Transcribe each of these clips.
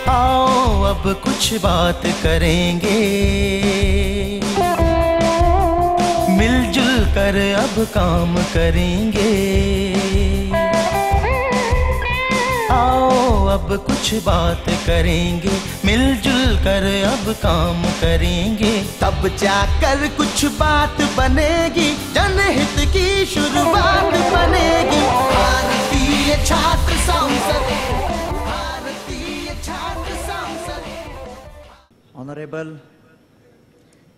आओ अब कुछ बात करेंगे, मिलजुल कर अब काम करेंगे। आओ अब कुछ बात करेंगे, मिलजुल कर अब काम करेंगे। तब जाकर कुछ बात बनेगी, जनहित की शुरुआत बनेगी। भारतीय छात्र संसद, भारतीय छात्र संसद। Honorable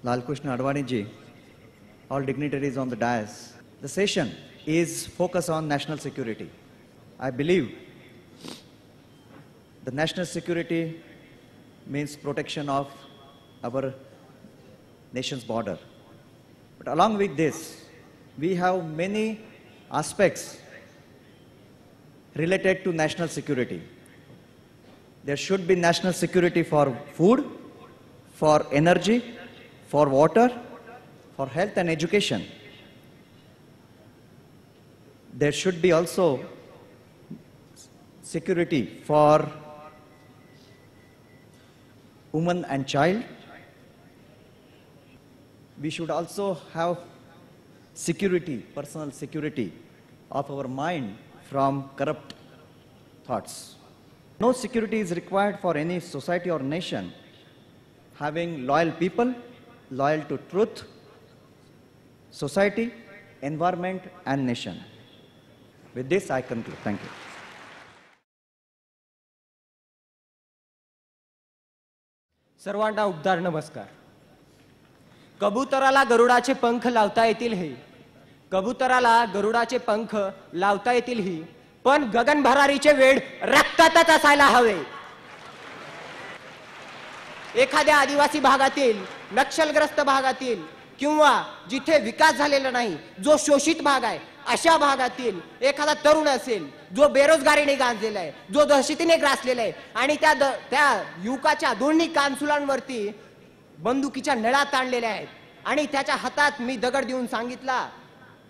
Lalkrishna Advani ji, all dignitaries on the dais, the session is focused on national security. I believe the national security means protection of our nation's border. But along with this, we have many aspects related to national security. There should be national security for food, for energy, for water, for health and education. There should be also security for woman and child. We should also have security, personal security of our mind from corrupt thoughts. No security is required for any society or nation having loyal people, loyal to truth, society, environment, and nation. With this, I conclude. Thank you. सर्वांना उद्धार नमस्कार. कबुतराला गरुडाचे पंख लावता येतील हे, कबुतराला गरुडाचे पंख लावता येतील ही, पण गगन भरारीचे वेड रक्तातच असायला हवे. एखाद्या आदिवासी भागातील, नक्षलग्रस्त भागातील किंवा जिथे विकास झालेला नाही, जो शोषित भाग आहे, अशा भागातील एखादा तरुण असेल जो बेरोजगारीने गांजलेला आहे, जो दहशतीने ग्रासलेला आहे आणि त्या युवकाच्या दोन्ही कानसुलांवरती बंदुकीच्या नळा ताणलेल्या आहेत आणि त्याच्या हातात मी दगड देऊन सांगितला,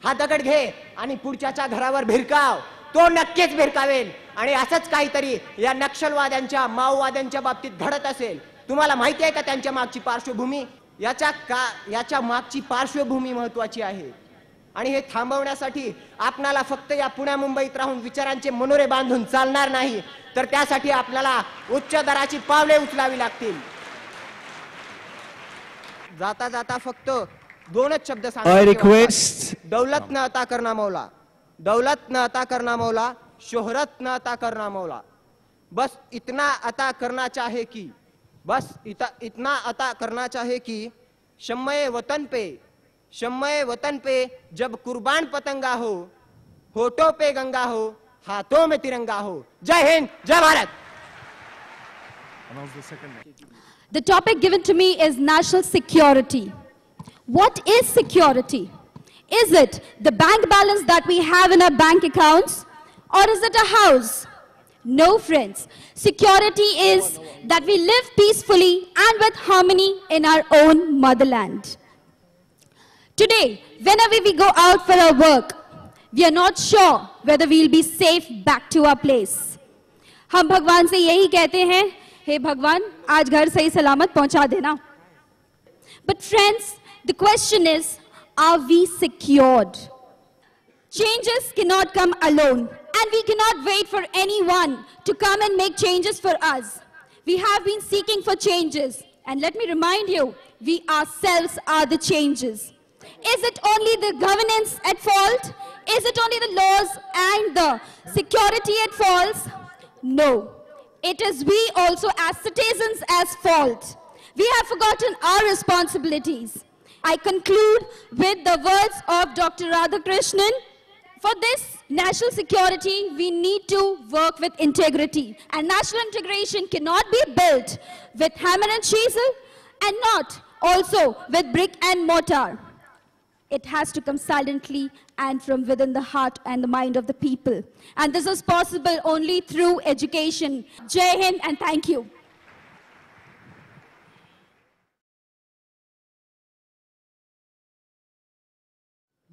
हा दगड घे आणि पुढच्याच्या घरावर भिरकाव, तो नक्कीच भिरकावेल. आणि असंच काहीतरी या नक्षलवाद्यांच्या, माओवाद्यांच्या बाबतीत घडत असेल. तुम्हाला माहिती आहे का त्यांच्या मागची पार्श्वभूमी? याच्या मागची पार्श्वभूमी महत्त्वाची आहे आणि हे थांबवण्यासाठी आपल्याला फक्त या पुण्या मुंबईत राहून विचारांचे मनोरे बांधून चालणार नाही, तर त्यासाठी आपल्याला उच्च दराची पावले उचलावी लागतील. जाता जाता फक्त दोनच शब्द सांगतो. दौलत न अता करना मौला, दौलत न अता करना मौला, शोहरत न अता करना मौला. बस इतना अता करना चाहे कि, बस इतना अता करना चाहे कि शम्मे वतन पे जब कुर्बान पतंगा हो, होठों पे गंगा हो, हाथों में तिरंगा हो. जय हिंद, जय Bharat. The topic given to me is national security. What is security? Is it the bank balance that we have in our bank accounts, or is it a house? No, friends. Security is that we live peacefully and with harmony in our own motherland. Today, whenever we go out for our work, we are not sure whether we will be safe back to our place. हम भगवान से यही कहते हैं, हे भगवान, आज घर सही सलामत पहुंचा देना. But friends, the question is, are we secured? Changes cannot come alone, and we cannot wait for anyone to come and make changes for us. We have been seeking for changes, and let me remind you, we ourselves are the changes. Is it only the governance at fault? Is it only the laws and the security at fault? No. It is we also as citizens as fault. We have forgotten our responsibilities. I conclude with the words of Dr. Radhakrishnan. For this national security, we need to work with integrity. And national integration cannot be built with hammer and chisel and not also with brick and mortar. It has to come silently and from within the heart and the mind of the people. And this is possible only through education. Jai Hind and thank you.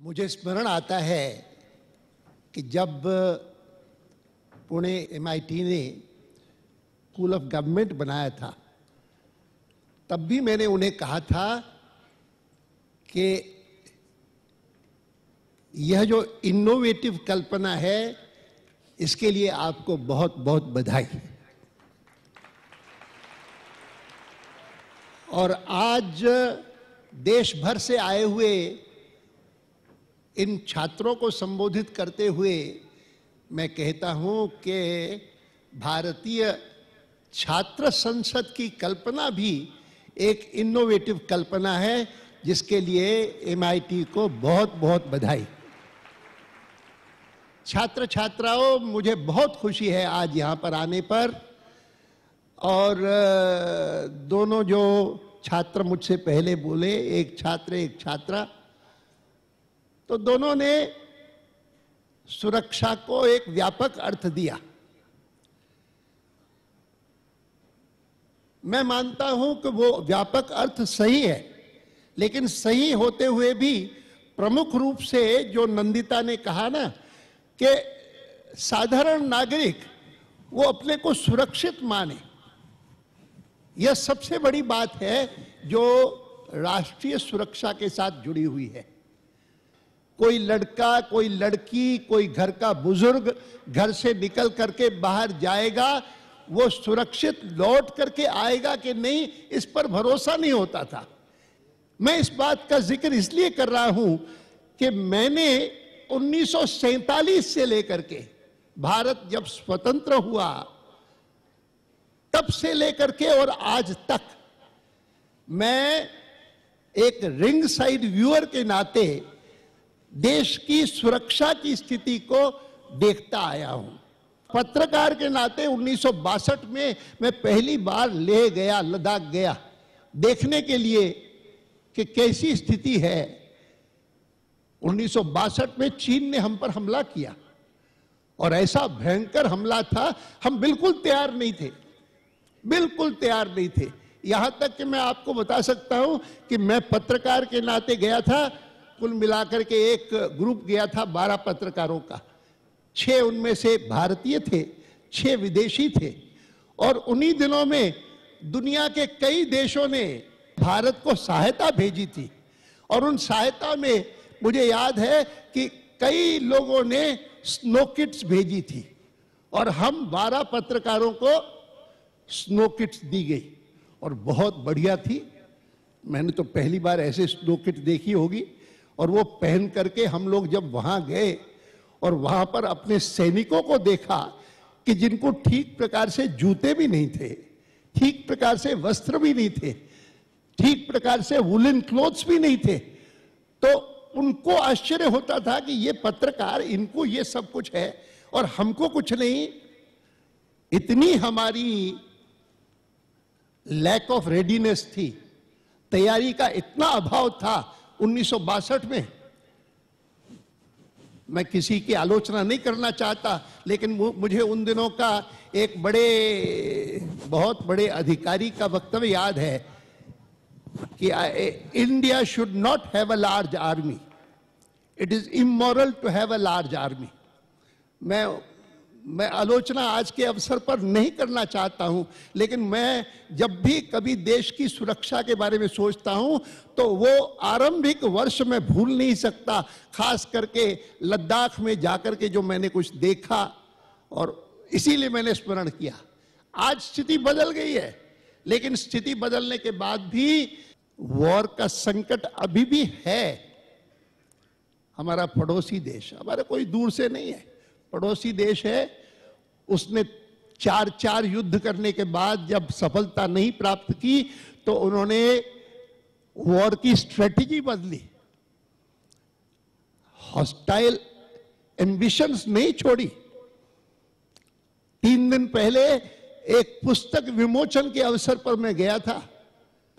मुझे स्मरण आता है कि जब Pune MIT ने school of government बनाया था, तब भी मैंने उन्हें कहा था कि यह जो इनोवेटिव कल्पना है, इसके लिए आपको बहुत बहुत बधाई। और आज देश भर से आए हुए इन छात्रों को संबोधित करते हुए मैं कहता हूं कि भारतीय छात्र संसद की कल्पना भी एक इनोवेटिव कल्पना है, जिसके लिए MIT को बहुत बहुत बधाई। छात्र छात्राओं, मुझे बहुत खुशी है आज यहाँ पर आने पर। और दोनों जो छात्र मुझसे पहले बोले, एक छात्र एक छात्रा, तो दोनों ने सुरक्षा को एक व्यापक अर्थ दिया। मैं मानता हूं कि वो व्यापक अर्थ सही है, लेकिन सही होते हुए भी प्रमुख रूप से जो नंदिता ने कहा ना कि साधारण नागरिक वो अपने को सुरक्षित माने, यह सबसे बड़ी बात है जो राष्ट्रीय सुरक्षा के साथ जुड़ी हुई है। कोई लड़का, कोई लड़की, कोई घर का बुजुर्ग घर से निकल करके बाहर जाएगा, वो सुरक्षित लौट करके आएगा कि नहीं, इस पर भरोसा नहीं होता था। मैं इस बात का जिक्र इसलिए कर रहा हूं कि मैंने 1947 से लेकर के, भारत जब स्वतंत्र हुआ तब से लेकर के और आज तक, मैं एक रिंग साइड व्यूअर के नाते देश की सुरक्षा की स्थिति को देखता आया हूं। पत्रकार के नाते 1962 में मैं पहली बार ले गया, लद्दाख गया देखने के लिए कि कैसी स्थिति है। 1962 में चीन ने हम पर हमला किया और ऐसा भयंकर हमला था, हम बिल्कुल तैयार नहीं थे, बिल्कुल तैयार नहीं थे। यहां तक कि मैं आपको बता सकता हूं कि मैं पत्रकार के नाते गया था, कुल मिलाकर के एक ग्रुप गया था 12 पत्रकारों का, 6 उनमें से भारतीय थे, 6 विदेशी थे। और उन्हीं दिनों में दुनिया के कई देशों ने भारत को सहायता भेजी थी और उन सहायता में मुझे याद है कि कई लोगों ने स्नो किट्स भेजी थी और हम 12 पत्रकारों को स्नो किट्स दी गई और बहुत बढ़िया थी। मैंने तो पहली बार ऐसे स्नो किट देखी होगी। और वो पहन करके हम लोग जब वहां गए और वहां पर अपने सैनिकों को देखा कि जिनको ठीक प्रकार से जूते भी नहीं थे, ठीक प्रकार से वस्त्र भी नहीं थे, ठीक प्रकार से वुलन क्लोथ्स भी नहीं थे, तो उनको आश्चर्य होता था कि ये पत्रकार, इनको ये सब कुछ है और हमको कुछ नहीं। इतनी हमारी लैक ऑफ रेडीनेस थी, तैयारी का इतना अभाव था 1962 में। मैं किसी की आलोचना नहीं करना चाहता, लेकिन मुझे उन दिनों का एक बहुत बड़े अधिकारी का वक्तव्य याद है कि India should not have a large army, it is immoral to have a large army. मैं आलोचना आज के अवसर पर नहीं करना चाहता हूं, लेकिन मैं जब भी कभी देश की सुरक्षा के बारे में सोचता हूं तो वो आरंभिक वर्ष में भूल नहीं सकता, खास करके लद्दाख में जाकर के जो मैंने कुछ देखा, और इसीलिए मैंने स्मरण किया। आज स्थिति बदल गई है, लेकिन स्थिति बदलने के बाद भी वॉर का संकट अभी भी है। हमारा पड़ोसी देश, हमारा कोई दूर से नहीं है, पड़ोसी देश है, उसने 4 युद्ध करने के बाद जब सफलता नहीं प्राप्त की तो उन्होंने वॉर की स्ट्रेटेजी बदली, हॉस्टाइल एम्बिशंस नहीं छोड़ी। 3 दिन पहले एक पुस्तक विमोचन के अवसर पर मैं गया था।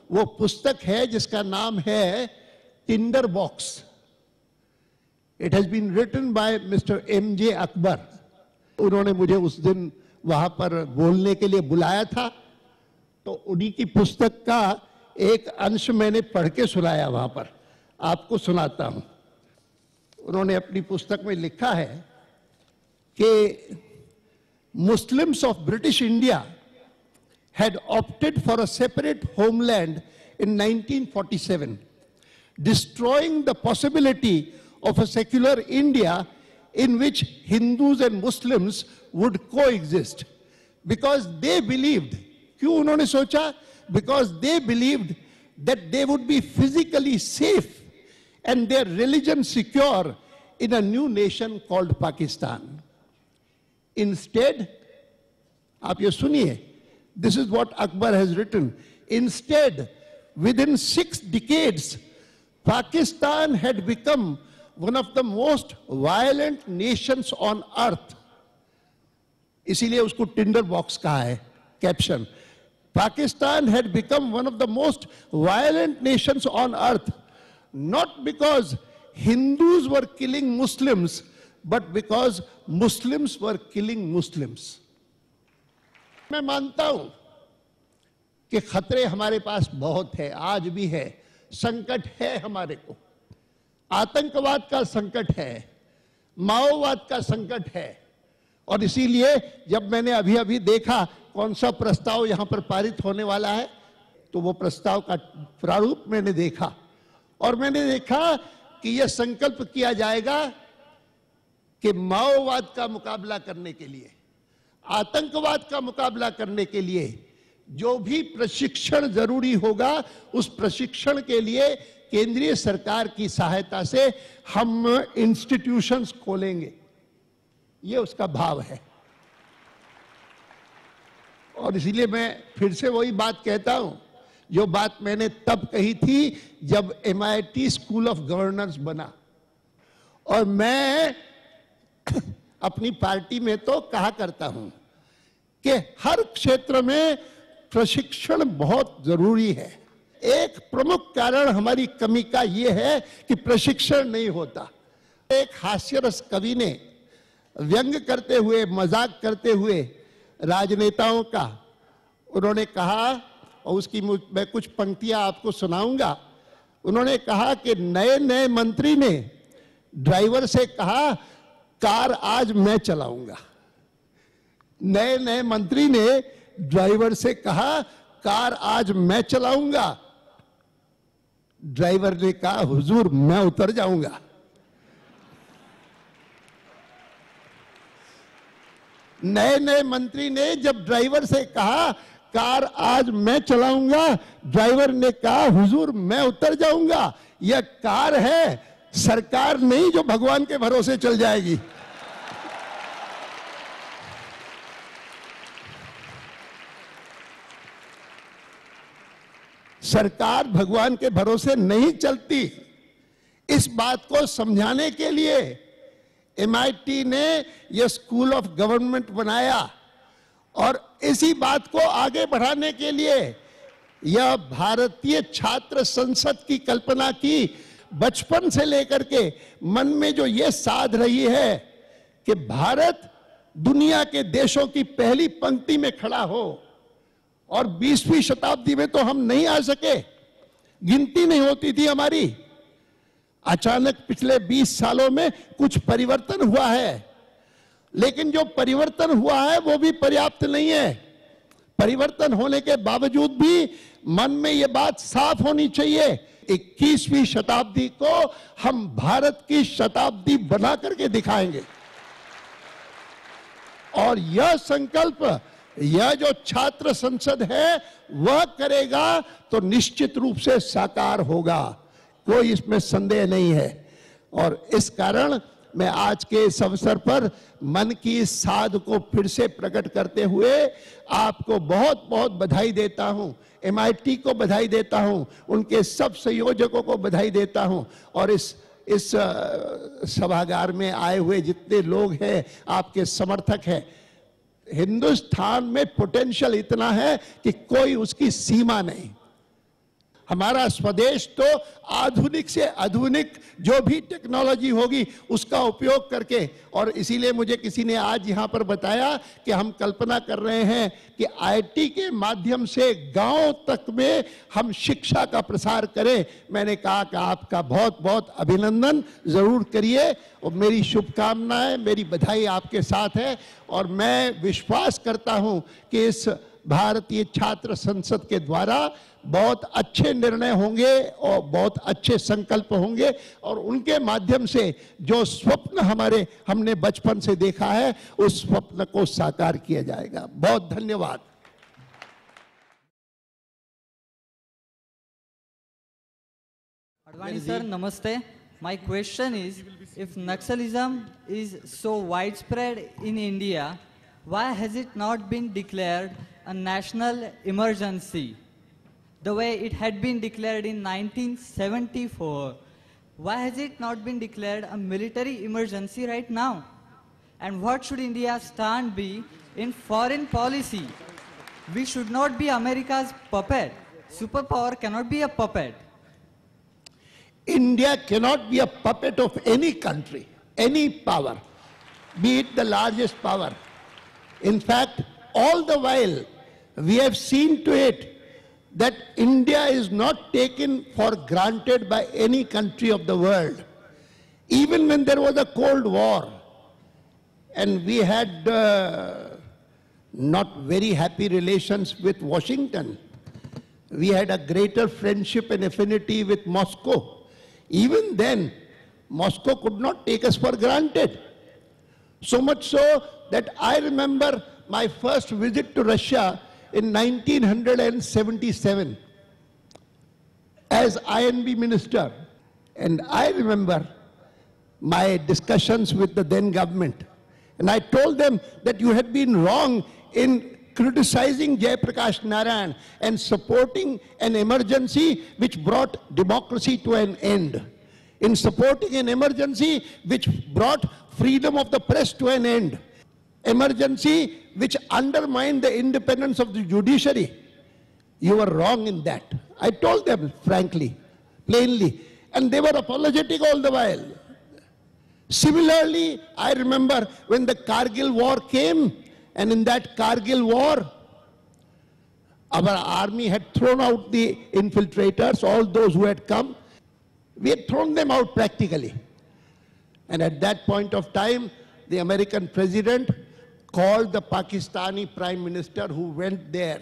वो पुस्तक है जिसका नाम है Tinder Box. It has been written by mister MJ Akbar. उन्होंने मुझे उस दिन वहां पर बोलने के लिए बुलाया था, तो उन्हीं की पुस्तक का एक अंश मैंने पढ़ के सुनाया वहां पर, आपको सुनाता हूं। उन्होंने अपनी पुस्तक में लिखा है कि Muslims of British India had opted for a separate homeland in 1947, destroying the possibility of a secular India in which Hindus and Muslims would coexist. Because they believed, क्यों उन्होंने सोचा? Because they believed that they would be physically safe and their religion secure in a new nation called Pakistan. Instead, आप ये सुनिए, this is what Akbar has written. Instead, within 6 decades, Pakistan had become one of the most violent nations on earth. इसीलिए उसको Tinder box कहा है, caption. Pakistan had become one of the most violent nations on earth, not because Hindus were killing Muslims, but because Muslims were killing Muslims. मैं मानता हूं कि खतरे हमारे पास बहुत है, आज भी है, संकट है हमारे को. आतंकवाद का संकट है, माओवाद का संकट है. और इसीलिए जब मैंने अभी देखा कौन सा प्रस्ताव यहां पर पारित होने वाला है, तो वो प्रस्ताव का प्रारूप मैंने देखा और मैंने देखा कि यह संकल्प किया जाएगा कि माओवाद का मुकाबला करने के लिए, आतंकवाद का मुकाबला करने के लिए जो भी प्रशिक्षण जरूरी होगा, उस प्रशिक्षण के लिए केंद्रीय सरकार की सहायता से हम इंस्टीट्यूशंस खोलेंगे. ये उसका भाव है. और इसीलिए मैं फिर से वही बात कहता हूं जो बात मैंने तब कही थी जब MIT स्कूल ऑफ गवर्नेंस बना. और मैं अपनी पार्टी में तो कहा करता हूं कि हर क्षेत्र में प्रशिक्षण बहुत जरूरी है. एक प्रमुख कारण हमारी कमी का यह है कि प्रशिक्षण नहीं होता. एक हास्यरस कवि ने व्यंग करते हुए, मजाक करते हुए राजनेताओं का, उन्होंने कहा, और उसकी मैं कुछ पंक्तियां आपको सुनाऊंगा. उन्होंने कहा कि नए मंत्री ने ड्राइवर से कहा, कार आज मैं चलाऊंगा. नए मंत्री ने ड्राइवर से कहा, कार आज मैं चलाऊंगा. ड्राइवर ने कहा, हुजूर मैं उतर जाऊंगा. नए मंत्री ने जब ड्राइवर से कहा, कार आज मैं चलाऊंगा, ड्राइवर ने कहा, हुजूर मैं उतर जाऊंगा. यह कार है, सरकार नहीं जो भगवान के भरोसे चल जाएगी. सरकार भगवान के भरोसे नहीं चलती. इस बात को समझाने के लिए MIT ने यह स्कूल ऑफ गवर्नमेंट बनाया और इसी बात को आगे बढ़ाने के लिए यह भारतीय छात्र संसद की कल्पना की. बचपन से लेकर के मन में जो यह साध रही है कि भारत दुनिया के देशों की पहली पंक्ति में खड़ा हो. और 20वीं शताब्दी में तो हम नहीं आ सके, गिनती नहीं होती थी हमारी. अचानक पिछले 20 सालों में कुछ परिवर्तन हुआ है, लेकिन जो परिवर्तन हुआ है वो भी पर्याप्त नहीं है. परिवर्तन होने के बावजूद भी मन में ये बात साफ होनी चाहिए, 21वीं शताब्दी को हम भारत की शताब्दी बना करके दिखाएंगे. और यह संकल्प, यह जो छात्र संसद है वह करेगा तो निश्चित रूप से साकार होगा, कोई इसमें संदेह नहीं है. और इस कारण मैं आज के इस अवसर पर मन की इस साध को फिर से प्रकट करते हुए आपको बहुत बहुत बधाई देता हूं. MIT को बधाई देता हूं, उनके सब संयोजकों को बधाई देता हूं. और इस सभागार में आए हुए जितने लोग हैं, आपके समर्थक हैं. हिंदुस्तान में पोटेंशियल इतना है कि कोई उसकी सीमा नहीं. हमारा स्वदेश तो आधुनिक से आधुनिक जो भी टेक्नोलॉजी होगी उसका उपयोग करके, और इसीलिए मुझे किसी ने आज यहाँ पर बताया कि हम कल्पना कर रहे हैं कि आईटी के माध्यम से गांव तक में हम शिक्षा का प्रसार करें। मैंने कहा कि आपका बहुत बहुत अभिनंदन, जरूर करिए, और मेरी शुभकामनाएं, मेरी बधाई आपके साथ है। और मैं विश्वास करता हूं कि इस भारतीय छात्र संसद के द्वारा बहुत अच्छे निर्णय होंगे और बहुत अच्छे संकल्प होंगे, और उनके माध्यम से जो स्वप्न हमने बचपन से देखा है उस स्वप्न को साकार किया जाएगा। बहुत धन्यवाद। Advani sir, namaste. My question is, if Naxalism is so widespread in India, why has it not been declared a national emergency the way it had been declared in 1974? Why has it not been declared a military emergency right now? And what should India's stand be in foreign policy? We should not be America's puppet. Superpower cannot be a puppet. India cannot be a puppet of any country, any power, be it the largest power. In fact, all the while, we have seen to it that India is not taken for granted by any country of the world. Even when there was a Cold War, and we had not very happy relations with Washington, we had a greater friendship and affinity with Moscow. Even then, Moscow could not take us for granted. So much so that I remember my first visit to Russia in 1977 as INB minister. And I remember my discussions with the then government. And I told them that you had been wrong in criticizing Jayaprakash Narayan and supporting an emergency which brought democracy to an end, in supporting an emergency which brought freedom of the press to an end, emergency which undermined the independence of the judiciary. You were wrong in that. I told them frankly, plainly, and they were apologetic all the while. Similarly, I remember when the Kargil war came, and in that Kargil war, our army had thrown out the infiltrators, all those who had come. We had thrown them out practically. And at that point of time, the American president called the Pakistani Prime Minister who went there.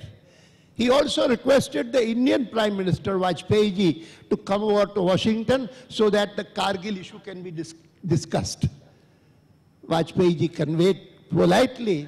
He also requested the Indian Prime Minister, Vajpayee ji, to come over to Washington so that the Kargil issue can be discussed. Vajpayee ji conveyed politely